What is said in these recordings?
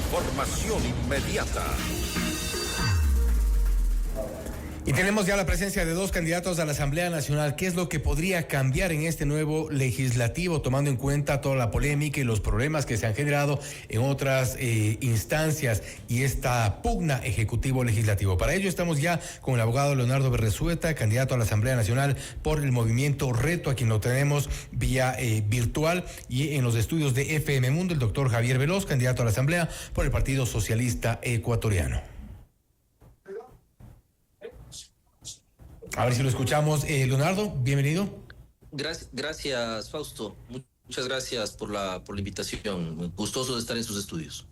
Información inmediata. Y tenemos ya la presencia de dos candidatos a la Asamblea Nacional. ¿Qué es lo que podría cambiar en este nuevo legislativo, tomando en cuenta toda la polémica y los problemas que se han generado en otras instancias y esta pugna ejecutivo-legislativo? Para ello estamos ya con el abogado Leonardo Berresueta, candidato a la Asamblea Nacional por el movimiento Reto, a quien lo tenemos vía virtual, y en los estudios de FM Mundo, el doctor Javier Veloz, candidato a la Asamblea por el Partido Socialista Ecuatoriano. A ver si lo escuchamos. Leonardo, bienvenido. Gracias, Fausto. Muchas gracias por la invitación. Gustoso de estar en sus estudios.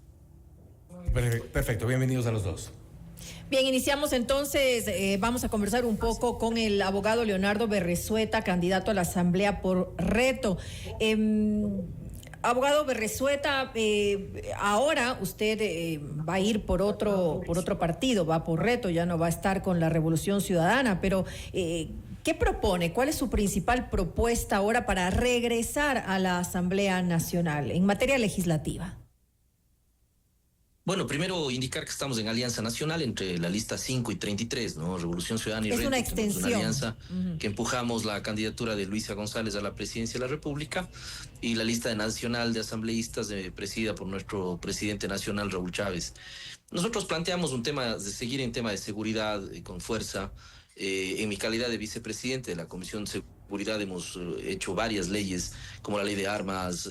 Perfecto, bienvenidos a los dos. Bien, iniciamos entonces, vamos a conversar un poco con el abogado Leonardo Berresueta, candidato a la Asamblea por Reto. Abogado Berresueta, ahora usted va a ir por otro partido, va por Reto, ya no va a estar con la Revolución Ciudadana, pero ¿qué propone? ¿Cuál es su principal propuesta ahora para regresar a la Asamblea Nacional en materia legislativa? Bueno, primero indicar que estamos en alianza nacional entre la lista 5 y 33, ¿no? Revolución Ciudadana y Reto. Es una extensión. Una alianza que empujamos la candidatura de Luisa González a la presidencia de la República, y la lista nacional de asambleístas presidida por nuestro presidente nacional, Raúl Chávez. Nosotros planteamos un tema de seguir en tema de seguridad con fuerza. En mi calidad de vicepresidente de la Comisión de Seguridad hemos hecho varias leyes, como la ley de armas,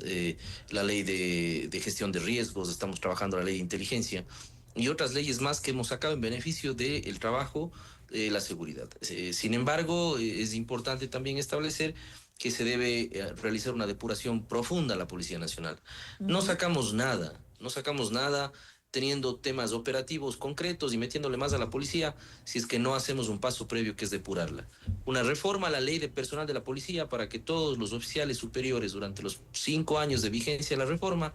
la ley de gestión de riesgos, estamos trabajando la ley de inteligencia y otras leyes más que hemos sacado en beneficio del trabajo de la seguridad. Sin embargo, es importante también establecer que se debe realizar una depuración profunda a la Policía Nacional. No sacamos nada teniendo temas operativos concretos y metiéndole más a la policía si es que no hacemos un paso previo, que es depurarla. Una reforma a la ley de personal de la policía para que todos los oficiales superiores durante los 5 años de vigencia de la reforma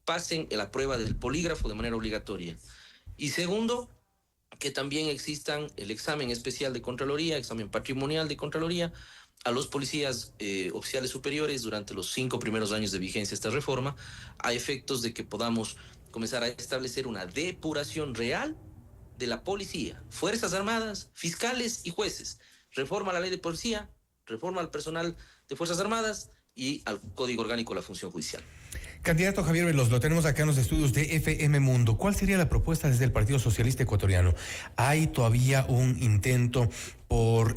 pasen la prueba del polígrafo de manera obligatoria. Y segundo, que también existan el examen especial de Contraloría, examen patrimonial de Contraloría, a los policías oficiales superiores durante los 5 primeros años de vigencia de esta reforma, a efectos de que podamos comenzar a establecer una depuración real de la policía, Fuerzas Armadas, fiscales y jueces. Reforma a la ley de policía, reforma al personal de Fuerzas Armadas y al Código Orgánico de la Función Judicial. Candidato Javier Veloz, lo tenemos acá en los estudios de FM Mundo. ¿Cuál sería la propuesta desde el Partido Socialista Ecuatoriano? ¿Hay todavía un intento por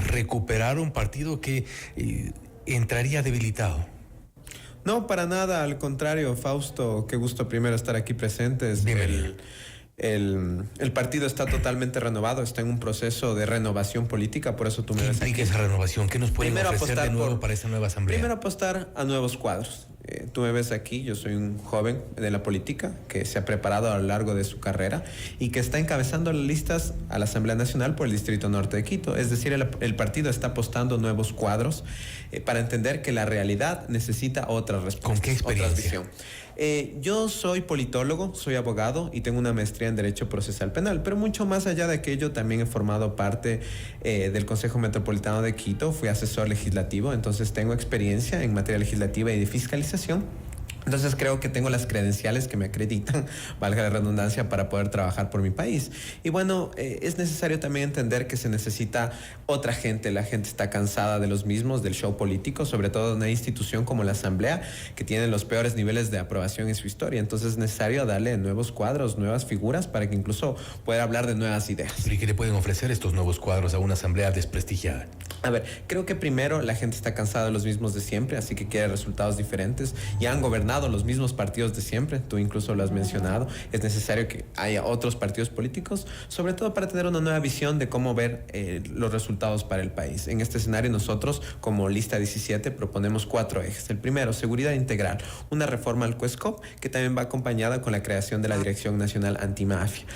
recuperar un partido que entraría debilitado? No, para nada, al contrario, Fausto, qué gusto primero estar aquí presentes. El partido está totalmente renovado, está en un proceso de renovación política, por eso tú me ves aquí. ¿Qué implica esa renovación? ¿Qué nos pueden ofrecer de nuevo para esta nueva asamblea? Primero apostar a nuevos cuadros. Tú me ves aquí, yo soy un joven de la política que se ha preparado a lo largo de su carrera y que está encabezando las listas a la Asamblea Nacional por el Distrito Norte de Quito. Es decir, el partido está apostando nuevos cuadros para entender que la realidad necesita otras respuestas. ¿Con qué experiencia? Yo soy politólogo, soy abogado y tengo una maestría en Derecho Procesal Penal, pero mucho más allá de aquello también he formado parte del Consejo Metropolitano de Quito, fui asesor legislativo, entonces tengo experiencia en materia legislativa y de fiscalización. Entonces creo que tengo las credenciales que me acreditan, valga la redundancia, para poder trabajar por mi país. Y bueno, es necesario también entender que se necesita otra gente. La gente está cansada de los mismos, del show político, sobre todo de una institución como la Asamblea, que tiene los peores niveles de aprobación en su historia. Entonces es necesario darle nuevos cuadros, nuevas figuras, para que incluso pueda hablar de nuevas ideas. ¿Y qué le pueden ofrecer estos nuevos cuadros a una Asamblea desprestigiada? A ver, creo que primero la gente está cansada de los mismos de siempre, así que quiere resultados diferentes. Ya han gobernado los mismos partidos de siempre, tú incluso lo has mencionado. Es necesario que haya otros partidos políticos, sobre todo para tener una nueva visión de cómo ver los resultados para el país. En este escenario nosotros, como lista 17, proponemos 4 ejes. El primero, seguridad integral, una reforma al CUESCOP que también va acompañada con la creación de la Dirección Nacional Antimafia.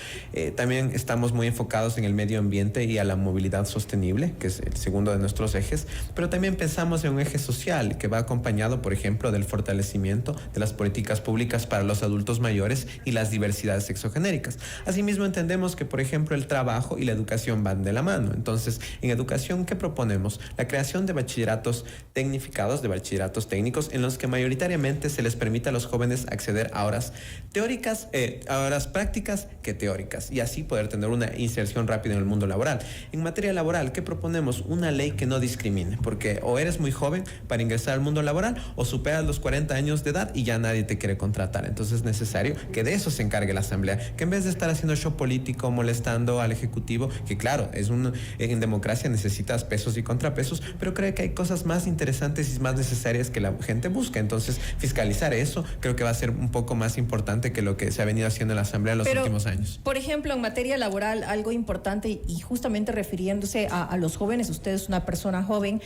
También estamos muy enfocados en el medio ambiente y a la movilidad sostenible, que es el segundo de nuestros ejes, pero también pensamos en un eje social que va acompañado, por ejemplo, del fortalecimiento de las políticas públicas para los adultos mayores y las diversidades sexogenéricas. Asimismo, entendemos que, por ejemplo, el trabajo y la educación van de la mano. Entonces, en educación, ¿qué proponemos? La creación de bachilleratos tecnificados, de bachilleratos técnicos, en los que mayoritariamente se les permite a los jóvenes acceder a horas teóricas, a horas prácticas que teóricas, y así poder tener una inserción rápida en el mundo laboral. En materia laboral, ¿qué proponemos? Una ley que no discrimine, porque o eres muy joven para ingresar al mundo laboral o superas los 40 años de edad y ya nadie te quiere contratar. Entonces es necesario que de eso se encargue la Asamblea, que en vez de estar haciendo show político, molestando al Ejecutivo, que claro, en democracia necesitas pesos y contrapesos, pero creo que hay cosas más interesantes y más necesarias que la gente busca. Entonces, fiscalizar eso creo que va a ser un poco más importante que lo que se ha venido haciendo en la Asamblea en los últimos años. Por ejemplo, en materia laboral, algo importante, y justamente refiriéndose a los jóvenes, usted es una persona joven,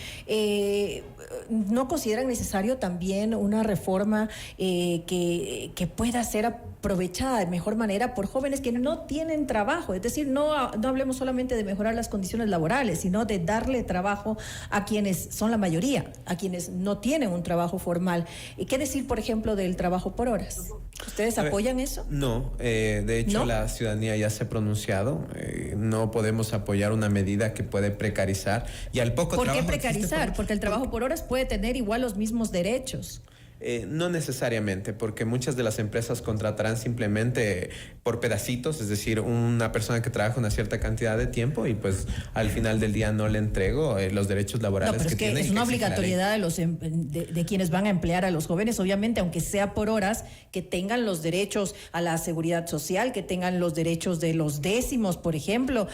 ¿no consideran necesario también una reforma que pueda ser aprovechada de mejor manera por jóvenes que no tienen trabajo? Es decir, no hablemos solamente de mejorar las condiciones laborales, sino de darle trabajo a quienes son la mayoría, a quienes no tienen un trabajo formal. ¿Qué decir, por ejemplo, del trabajo por horas? ¿Ustedes apoyan eso? No, de hecho, ¿no? La ciudadanía ya se ha pronunciado. No podemos apoyar una medida que puede precarizar y al poco trabajo. ¿Por qué precarizar? Porque el trabajo por horas puede tener igual los mismos derechos. No necesariamente, porque muchas de las empresas contratarán simplemente por pedacitos, es decir, una persona que trabaja una cierta cantidad de tiempo y pues al final del día no le entrego los derechos laborales pero que tiene. Es una obligatoriedad de quienes van a emplear a los jóvenes, obviamente, aunque sea por horas, que tengan los derechos a la seguridad social, que tengan los derechos de los décimos, por ejemplo,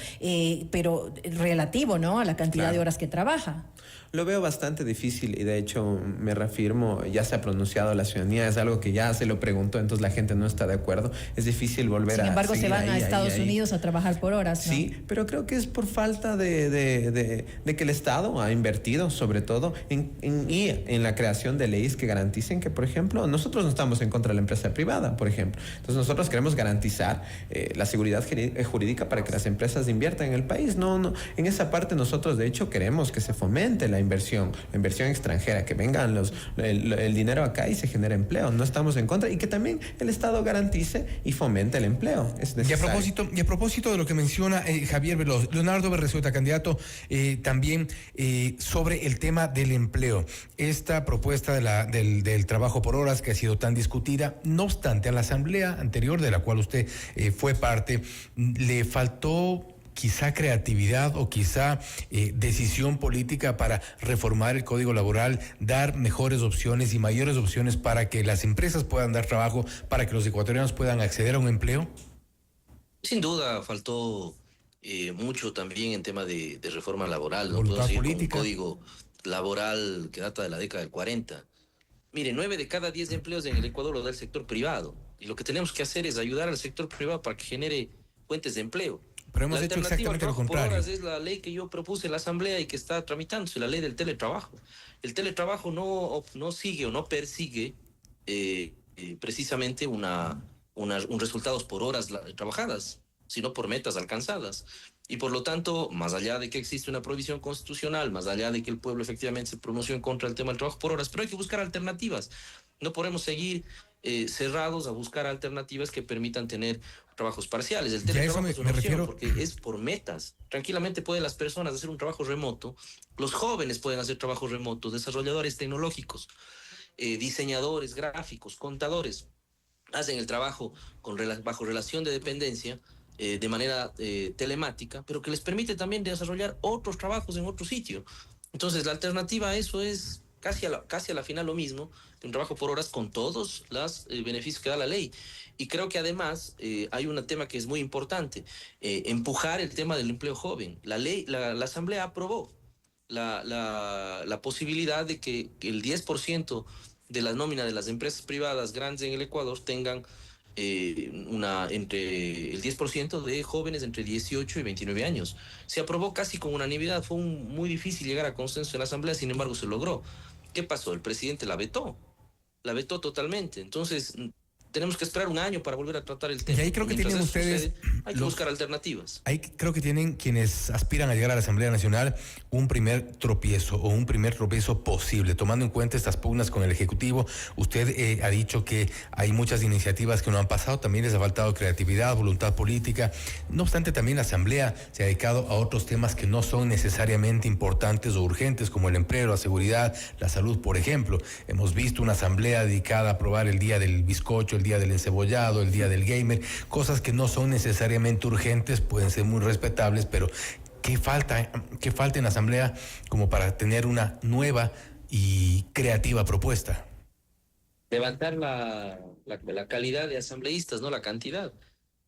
pero relativo, ¿no?, a la cantidad de horas que trabaja. Lo veo bastante difícil y de hecho me reafirmo, ya se ha pronunciado la ciudadanía, es algo que ya se lo preguntó, entonces la gente no está de acuerdo. Es difícil volver a... Sin embargo, se van a Estados Unidos a trabajar por horas, ¿no? Sí, pero creo que es por falta de que el Estado ha invertido sobre todo en la creación de leyes que garanticen que, por ejemplo, nosotros no estamos en contra de la empresa privada, por ejemplo. Entonces nosotros queremos garantizar la seguridad jurídica para que las empresas inviertan en el país. No, en esa parte nosotros de hecho queremos que se fomente la inversión extranjera, que vengan el dinero acá y se genere empleo. No estamos en contra, y que también el Estado garantice y fomente el empleo. Es necesario. Y a propósito de lo que menciona Javier Veloz, Leonardo Berresueta, candidato, también sobre el tema del empleo. Esta propuesta del trabajo por horas que ha sido tan discutida, no obstante, a la asamblea anterior de la cual usted fue parte, le faltó quizá creatividad o quizá decisión política para reformar el Código Laboral, dar mejores opciones y mayores opciones para que las empresas puedan dar trabajo, para que los ecuatorianos puedan acceder a un empleo. Sin duda faltó mucho también en tema de reforma laboral. No voluntad puedo seguir política. con un código laboral que data de la década del 40. Mire, 9 de cada 10 empleos en el Ecuador lo da el sector privado. Y lo que tenemos que hacer es ayudar al sector privado para que genere fuentes de empleo. Pero hemos hecho exactamente lo contrario. Por horas es la ley que yo propuse en la Asamblea y que está tramitándose, la ley del teletrabajo. El teletrabajo no sigue o no persigue precisamente un resultados por horas trabajadas, sino por metas alcanzadas. Y por lo tanto, más allá de que existe una prohibición constitucional, más allá de que el pueblo efectivamente se pronunció en contra del tema del trabajo por horas, pero hay que buscar alternativas. No podemos seguir cerrados a buscar alternativas que permitan tener trabajos parciales. El teletrabajo es una opción porque es por metas. Tranquilamente pueden las personas hacer un trabajo remoto, los jóvenes pueden hacer trabajos remotos, desarrolladores tecnológicos, diseñadores gráficos, contadores, hacen el trabajo bajo relación de dependencia, de manera telemática, pero que les permite también desarrollar otros trabajos en otro sitio. Entonces la alternativa a eso es casi a la final lo mismo, de un trabajo por horas con todos los beneficios que da la ley. Y creo que además hay un tema que es muy importante, empujar el tema del empleo joven. La Asamblea aprobó la posibilidad de que el 10% de la nómina de las empresas privadas grandes en el Ecuador tengan entre el 10% de jóvenes entre 18 y 29 años. Se aprobó casi con unanimidad, fue muy difícil llegar a consenso en la Asamblea, sin embargo se logró. ¿Qué pasó? El presidente la vetó totalmente. Entonces, tenemos que esperar un año para volver a tratar el tema. Y ahí creo que Mientras tienen eso ustedes sucede, hay que buscar alternativas. Ahí creo que tienen quienes aspiran a llegar a la Asamblea Nacional un primer tropiezo posible, tomando en cuenta estas pugnas con el Ejecutivo. Usted ha dicho que hay muchas iniciativas que no han pasado, también les ha faltado creatividad, voluntad política. No obstante, también la Asamblea se ha dedicado a otros temas que no son necesariamente importantes o urgentes, como el empleo, la seguridad, la salud, por ejemplo. Hemos visto una Asamblea dedicada a aprobar el día del bizcocho, el día del encebollado, el día del gamer, cosas que no son necesariamente urgentes, pueden ser muy respetables, pero ¿qué falta en la Asamblea como para tener una nueva y creativa propuesta? Levantar la calidad de asambleístas, no la cantidad.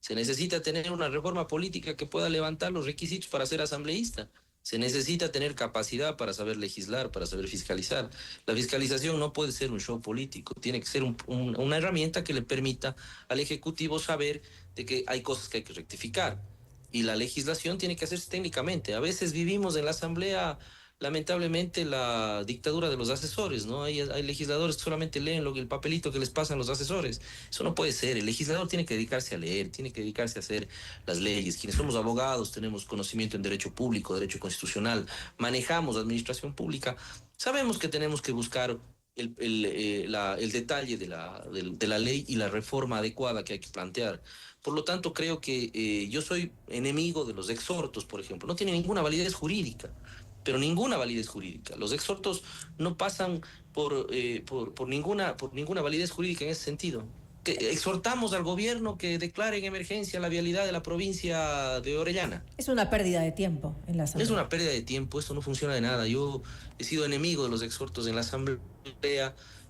Se necesita tener una reforma política que pueda levantar los requisitos para ser asambleísta. Se necesita tener capacidad para saber legislar, para saber fiscalizar. La fiscalización no puede ser un show político, tiene que ser una herramienta que le permita al Ejecutivo saber de que hay cosas que hay que rectificar. Y la legislación tiene que hacerse técnicamente. A veces vivimos en la Asamblea, lamentablemente, la dictadura de los asesores, ¿no? Hay legisladores que solamente leen el papelito que les pasan los asesores. Eso no puede ser. El legislador tiene que dedicarse a leer, tiene que dedicarse a hacer las leyes. Quienes somos abogados, tenemos conocimiento en derecho público, derecho constitucional, manejamos administración pública, sabemos que tenemos que buscar el detalle de la ley y la reforma adecuada que hay que plantear. Por lo tanto, creo que yo soy enemigo de los exhortos, por ejemplo. No tiene ninguna validez jurídica, pero ninguna validez jurídica. Los exhortos no pasan por ninguna validez jurídica en ese sentido. Exhortamos al gobierno que declare en emergencia la vialidad de la provincia de Orellana. Es una pérdida de tiempo en la Asamblea. Es una pérdida de tiempo, eso no funciona de nada. Yo he sido enemigo de los exhortos en la Asamblea.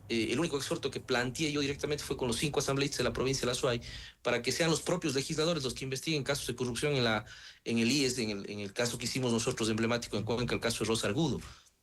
El único exhorto que planteé yo directamente fue con los 5 asambleístas de la provincia de la Azuay, para que sean los propios legisladores los que investiguen casos de corrupción en el IES, en el caso que hicimos nosotros emblemático en Cuenca, el caso de Rosa Argudo.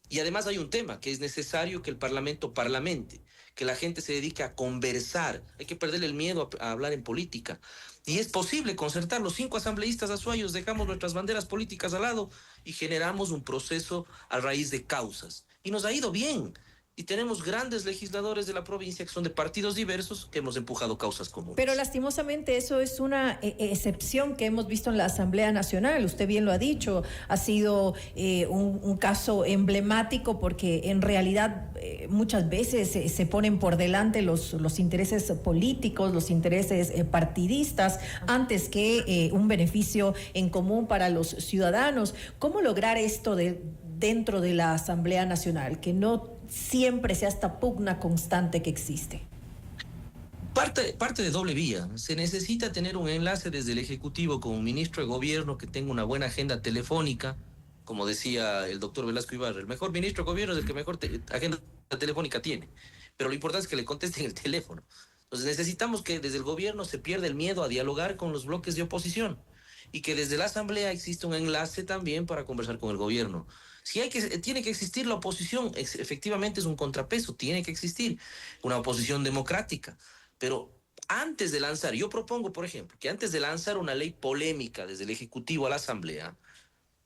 Y además hay un tema, que es necesario que el Parlamento parlamente, que la gente se dedique a conversar. Hay que perderle el miedo a hablar en política. Y es posible concertar los 5 asambleístas azuayos, dejamos nuestras banderas políticas al lado y generamos un proceso a raíz de causas. Y nos ha ido bien. Y tenemos grandes legisladores de la provincia que son de partidos diversos que hemos empujado causas comunes. Pero lastimosamente eso es una excepción que hemos visto en la Asamblea Nacional. Usted bien lo ha dicho, ha sido un caso emblemático porque en realidad muchas veces se ponen por delante los intereses políticos, los intereses partidistas, antes que un beneficio en común para los ciudadanos. ¿Cómo lograr esto dentro de la Asamblea Nacional, que no siempre sea esta pugna constante que existe? Parte de doble vía. Se necesita tener un enlace desde el Ejecutivo con un ministro de Gobierno que tenga una buena agenda telefónica, como decía el doctor Velasco Ibarra. El mejor ministro de Gobierno es el que mejor agenda telefónica tiene, pero lo importante es que le contesten el teléfono. Entonces necesitamos que desde el Gobierno se pierda el miedo a dialogar con los bloques de oposición y que desde la Asamblea exista un enlace también para conversar con el Gobierno. Tiene que existir la oposición, efectivamente es un contrapeso, tiene que existir una oposición democrática, pero antes de lanzar, yo propongo, por ejemplo, que antes de lanzar una ley polémica desde el Ejecutivo a la Asamblea,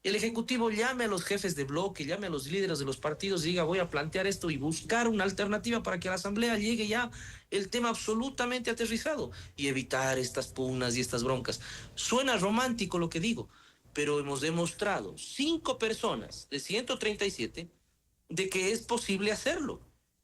el Ejecutivo llame a los jefes de bloque, llame a los líderes de los partidos y diga, voy a plantear esto y buscar una alternativa para que a la Asamblea llegue ya el tema absolutamente aterrizado y evitar estas pugnas y estas broncas. Suena romántico lo que digo, pero hemos demostrado 5 personas de 137 de que es posible hacerlo.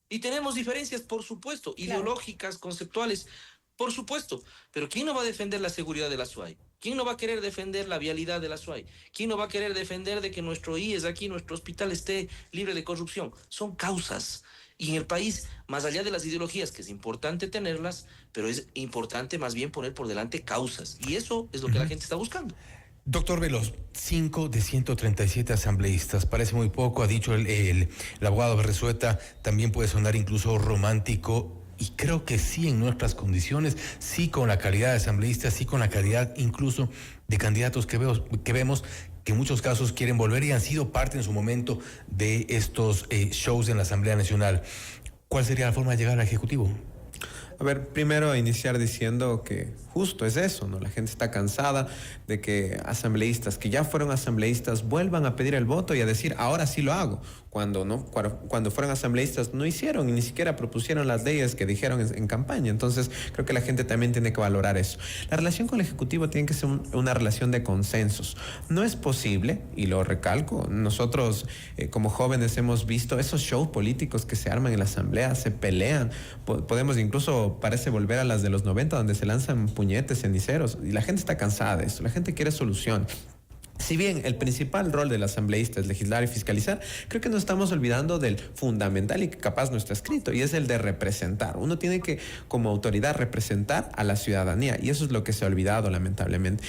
Y tenemos diferencias, por supuesto, ideológicas, conceptuales, por supuesto. Pero ¿quién no va a defender la seguridad de la Azuay? ¿Quién no va a querer defender la vialidad de la Azuay? ¿Quién no va a querer defender de que nuestro IES aquí, nuestro hospital esté libre de corrupción? Son causas. Y en el país, más allá de las ideologías, que es importante tenerlas, pero es importante más bien poner por delante causas. Y eso es lo que la gente está buscando. Doctor Veloz, 5 de 137 asambleístas, parece muy poco, ha dicho el abogado Berresueta, también puede sonar incluso romántico, y creo que sí en nuestras condiciones, sí con la calidad de asambleístas, sí con la calidad incluso de candidatos que vemos que en muchos casos quieren volver y han sido parte en su momento de estos shows en la Asamblea Nacional. ¿Cuál sería la forma de llegar al Ejecutivo? A ver, primero iniciar diciendo que justo es eso, ¿no? La gente está cansada de que asambleístas que ya fueron asambleístas vuelvan a pedir el voto y a decir, ahora sí lo hago, cuando fueron asambleístas no hicieron y ni siquiera propusieron las leyes que dijeron en campaña. Entonces creo que la gente también tiene que valorar eso. La relación con el Ejecutivo tiene que ser una relación de consensos. No es posible, y lo recalco, nosotros como jóvenes hemos visto esos shows políticos que se arman en la Asamblea, se pelean, podemos incluso, parece volver a las de los 90 donde se lanzan puñetes, ceniceros, y la gente está cansada de eso, la gente quiere solución. Si bien el principal rol del asambleísta es legislar y fiscalizar, creo que nos estamos olvidando del fundamental y que capaz no está escrito, y es el de representar. Uno tiene que, como autoridad, representar a la ciudadanía, y eso es lo que se ha olvidado, lamentablemente.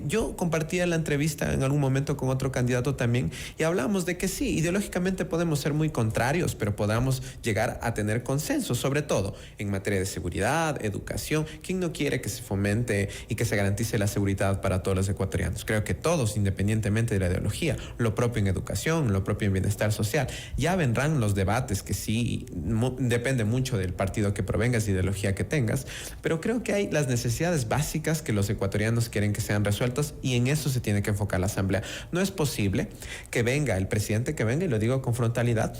Yo compartía la entrevista en algún momento con otro candidato también, y hablábamos de que sí, ideológicamente podemos ser muy contrarios, pero podamos llegar a tener consenso, sobre todo en materia de seguridad, educación. ¿Quién no quiere que se fomente y que se garantice la seguridad para todos los ecuatorianos? Creo que todos, independientemente de la ideología, lo propio en educación, lo propio en bienestar social. Ya vendrán los debates que sí, depende mucho del partido que provengas, de ideología que tengas, pero creo que hay las necesidades básicas que los ecuatorianos quieren que sean resueltas, y en eso se tiene que enfocar la Asamblea. No es posible que venga el presidente, que venga, y lo digo con frontalidad,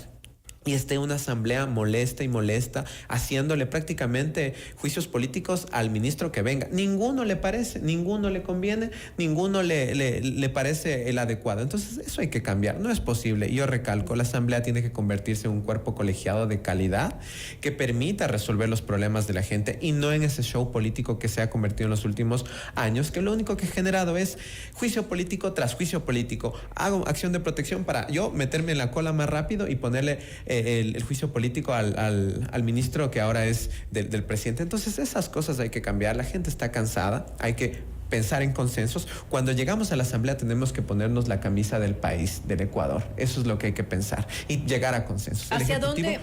y esté una asamblea molesta, haciéndole prácticamente juicios políticos al ministro que venga. Ninguno le parece, ninguno le conviene, ninguno le parece el adecuado. Entonces eso hay que cambiar, no es posible. Yo recalco, la asamblea tiene que convertirse en un cuerpo colegiado de calidad que permita resolver los problemas de la gente, y no en ese show político que se ha convertido en los últimos años, que lo único que ha generado es juicio político tras juicio político. Hago acción de protección para yo meterme en la cola más rápido y ponerle el juicio político al ministro que ahora es del presidente. Entonces esas cosas hay que cambiar. La gente está cansada, hay que pensar en consensos. Cuando llegamos a la Asamblea tenemos que ponernos la camisa del país, del Ecuador. Eso es lo que hay que pensar y llegar a consensos. ¿Hacia dónde?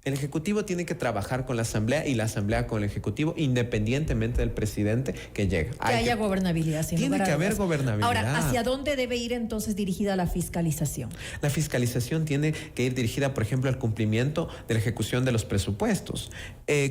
El Ejecutivo tiene que trabajar con la Asamblea y la Asamblea con el Ejecutivo, independientemente del presidente que llegue. Que haya gobernabilidad. Tiene que haber gobernabilidad. Ahora, ¿hacia dónde debe ir entonces dirigida la fiscalización? La fiscalización tiene que ir dirigida, por ejemplo, al cumplimiento de la ejecución de los presupuestos.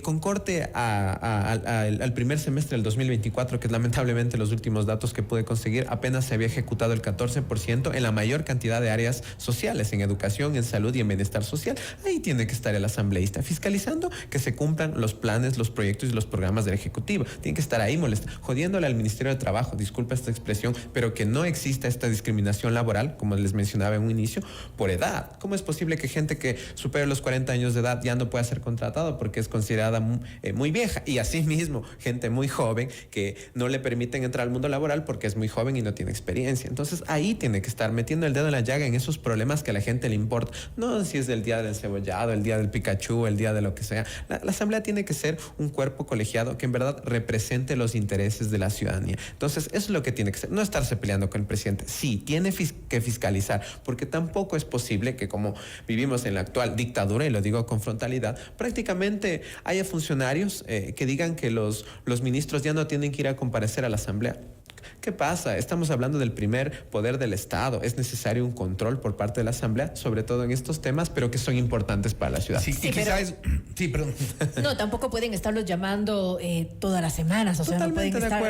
Con corte al primer semestre del 2024, que es lamentablemente los últimos datos que pude conseguir, apenas se había ejecutado el 14% en la mayor cantidad de áreas sociales, en educación, en salud y en bienestar social. Ahí tiene que estar el asambleísta fiscalizando que se cumplan los planes, los proyectos y los programas del Ejecutivo. Tiene que estar ahí jodiéndole al Ministerio de Trabajo, disculpa esta expresión, pero que no exista esta discriminación laboral, como les mencionaba en un inicio, por edad. ¿Cómo es posible que gente que supere los 40 años de edad ya no pueda ser contratado porque es considerada muy vieja? Y asimismo, gente muy joven que no le permiten entrar al mundo laboral porque es muy joven y no tiene experiencia. Entonces ahí tiene que estar metiendo el dedo en la llaga en esos problemas que a la gente le importa. No si es el día del encebollado, el día del Pikachu, el día de lo que sea. La Asamblea tiene que ser un cuerpo colegiado que en verdad represente los intereses de la ciudadanía. Entonces, eso es lo que tiene que ser. No estarse peleando con el presidente. Sí, tiene que fiscalizar, porque tampoco es posible que, como vivimos en la actual dictadura, y lo digo con frontalidad, prácticamente haya funcionarios que digan que los ministros ya no tienen que ir a comparecer a la Asamblea. ¿Qué pasa? Estamos hablando del primer poder del Estado. Es necesario un control por parte de la Asamblea, sobre todo en estos temas, pero que son importantes para la ciudad. Sí, y quizás sí, perdón. No, tampoco pueden estarlos llamando todas las semanas. O sea, no pueden estar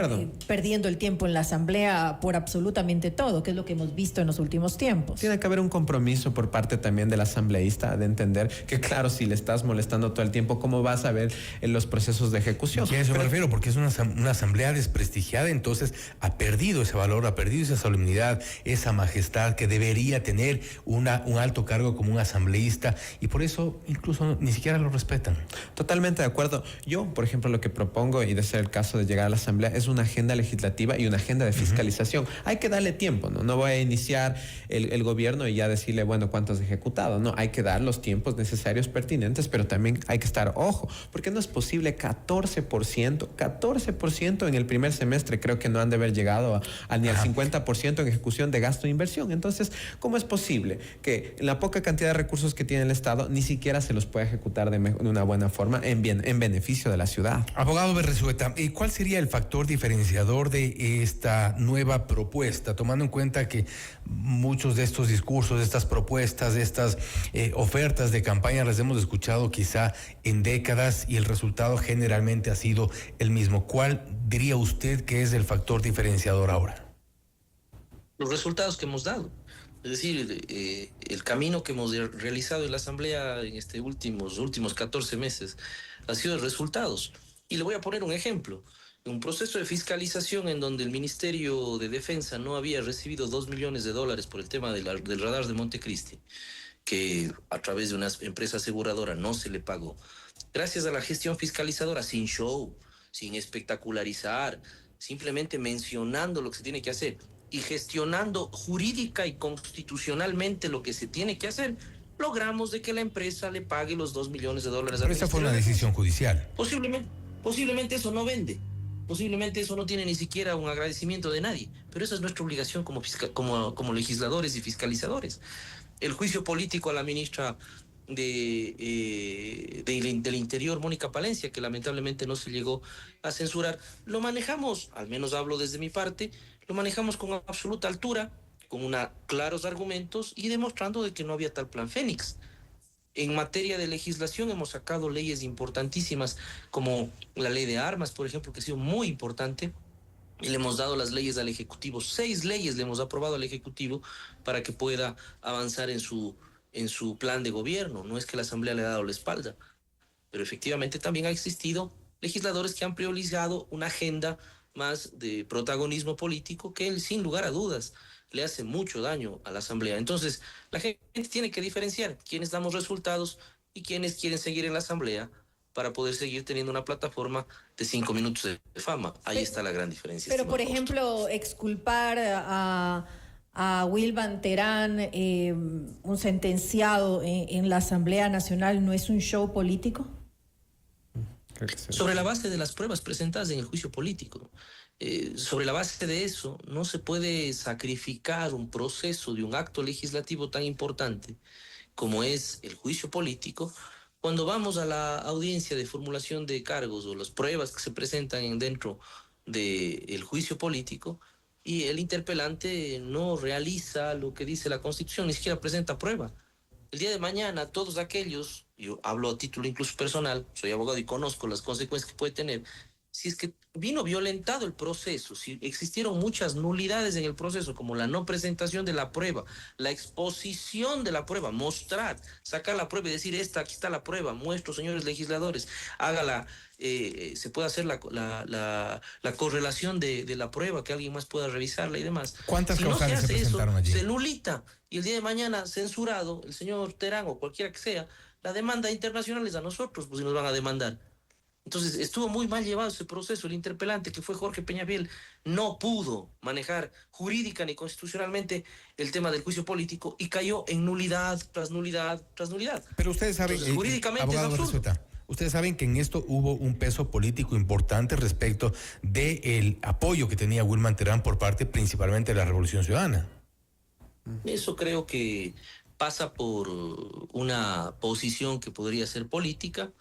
perdiendo el tiempo en la Asamblea por absolutamente todo, que es lo que hemos visto en los últimos tiempos. Tiene que haber un compromiso por parte también del asambleísta de entender que, claro, si le estás molestando todo el tiempo, ¿cómo vas a ver en los procesos de ejecución? Sí, a eso me refiero, porque es una asamblea desprestigiada, entonces ha perdido ese valor, ha perdido esa solemnidad, esa majestad que debería tener un alto cargo como un asambleísta, y por eso incluso ni siquiera lo respetan. Totalmente de acuerdo. Yo, por ejemplo, lo que propongo, y de ser el caso de llegar a la asamblea, es una agenda legislativa y una agenda de fiscalización. Hay que darle tiempo, ¿no? No voy a iniciar el gobierno y ya decirle, bueno, cuánto has ejecutado. No, hay que dar los tiempos necesarios, pertinentes, pero también hay que estar ojo, porque no es posible 14% en el primer semestre. Creo que no han de haber llegado ni al 50% en ejecución de gasto e inversión. Entonces, ¿cómo es posible que la poca cantidad de recursos que tiene el Estado ni siquiera se los pueda ejecutar de una buena forma en beneficio de la ciudad? Abogado Berresueta, ¿cuál sería el factor diferenciador de esta nueva propuesta, tomando en cuenta que muchos de estos discursos, de estas propuestas, de estas ofertas de campaña las hemos escuchado quizá en décadas y el resultado generalmente ha sido el mismo? ¿Cuál diría usted que es el factor diferenciador ahora? Los resultados que hemos dado. Es decir, el camino que hemos realizado en la Asamblea en estos últimos 14 meses ha sido de resultados. Y le voy a poner un ejemplo. Un proceso de fiscalización en donde el Ministerio de Defensa no había recibido $2 millones por el tema del radar de Montecristi, que a través de una empresa aseguradora no se le pagó. Gracias a la gestión fiscalizadora, sin show, sin espectacularizar, simplemente mencionando lo que se tiene que hacer y gestionando jurídica y constitucionalmente lo que se tiene que hacer, logramos de que la empresa le pague los $2 millones. Pero esa fue una decisión judicial. Posiblemente eso no vende. Posiblemente eso no tiene ni siquiera un agradecimiento de nadie, pero esa es nuestra obligación como legisladores y fiscalizadores. El juicio político a la ministra del Interior, Mónica Palencia, que lamentablemente no se llegó a censurar, lo manejamos, al menos hablo desde mi parte, lo manejamos con absoluta altura, con claros argumentos y demostrando de que no había tal plan Fénix. En materia de legislación hemos sacado leyes importantísimas como la ley de armas, por ejemplo, que ha sido muy importante. Y le hemos dado las leyes al Ejecutivo. 6 leyes le hemos aprobado al Ejecutivo para que pueda avanzar en su plan de gobierno. No es que la Asamblea le ha dado la espalda, pero efectivamente también ha existido legisladores que han priorizado una agenda más de protagonismo político que, sin lugar a dudas, le hace mucho daño a la Asamblea. Entonces, la gente tiene que diferenciar quiénes damos resultados y quiénes quieren seguir en la Asamblea para poder seguir teniendo una plataforma de 5 minutos de fama. Ahí está la gran diferencia. Pero, por ejemplo, exculpar a Wilman Terán, un sentenciado en la Asamblea Nacional, ¿no es un show político? Sobre la base de las pruebas presentadas en el juicio político. Sobre la base de eso, no se puede sacrificar un proceso de un acto legislativo tan importante como es el juicio político cuando vamos a la audiencia de formulación de cargos o las pruebas que se presentan dentro del juicio político y el interpelante no realiza lo que dice la Constitución, ni siquiera presenta prueba. El día de mañana, todos aquellos, yo hablo a título incluso personal, soy abogado y conozco las consecuencias que puede tener, si es que vino violentado el proceso, si existieron muchas nulidades en el proceso, como la no presentación de la prueba, la exposición de la prueba, mostrar, sacar la prueba y decir, aquí está la prueba, muestro, señores legisladores, hágala, se puede hacer la correlación de la prueba, que alguien más pueda revisarla y demás. ¿Cuántas causales se presentaron allí? Se nulita, y el día de mañana, censurado, el señor Terán o cualquiera que sea, la demanda internacional es a nosotros, pues si nos van a demandar. Entonces, estuvo muy mal llevado ese proceso. El interpelante, que fue Jorge Peñafiel, no pudo manejar jurídica ni constitucionalmente el tema del juicio político y cayó en nulidad tras nulidad tras nulidad. Pero ustedes saben, entonces, jurídicamente es absurdo. Ustedes saben que en esto hubo un peso político importante respecto del apoyo que tenía Wilman Terán por parte principalmente de la Revolución Ciudadana. Eso creo que pasa por una posición que podría ser política,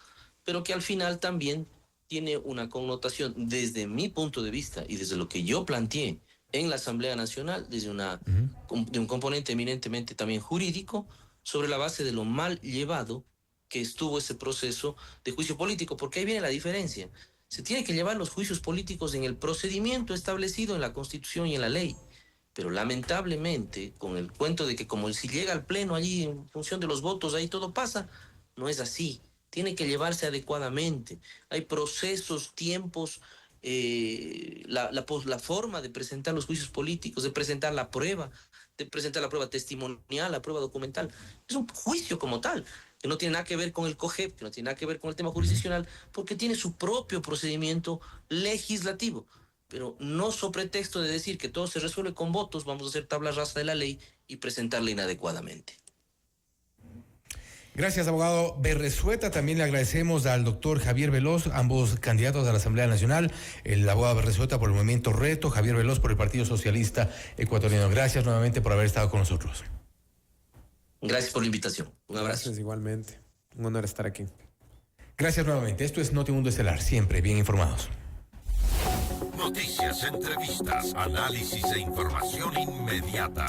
pero que al final también tiene una connotación, desde mi punto de vista y desde lo que yo planteé en la Asamblea Nacional, desde de un componente eminentemente también jurídico, sobre la base de lo mal llevado que estuvo ese proceso de juicio político, porque ahí viene la diferencia. Se tiene que llevar los juicios políticos en el procedimiento establecido en la Constitución y en la ley, pero lamentablemente, con el cuento de que como si llega al pleno allí en función de los votos, ahí todo pasa, no es así. Tiene que llevarse adecuadamente. Hay procesos, tiempos, la forma de presentar los juicios políticos, de presentar la prueba testimonial, la prueba documental. Es un juicio como tal, que no tiene nada que ver con el COGEP, que no tiene nada que ver con el tema jurisdiccional, porque tiene su propio procedimiento legislativo. Pero no sobre pretexto de decir que todo se resuelve con votos, vamos a hacer tabla rasa de la ley y presentarla inadecuadamente. Gracias, abogado Berresueta. También le agradecemos al doctor Javier Veloz, ambos candidatos a la Asamblea Nacional. El abogado Berresueta por el movimiento Reto, Javier Veloz por el Partido Socialista Ecuatoriano. Gracias nuevamente por haber estado con nosotros. Gracias por la invitación. Un abrazo. Gracias, igualmente. Un honor estar aquí. Gracias nuevamente. Esto es Notimundo Estelar, siempre bien informados. Noticias, entrevistas, análisis e información inmediata.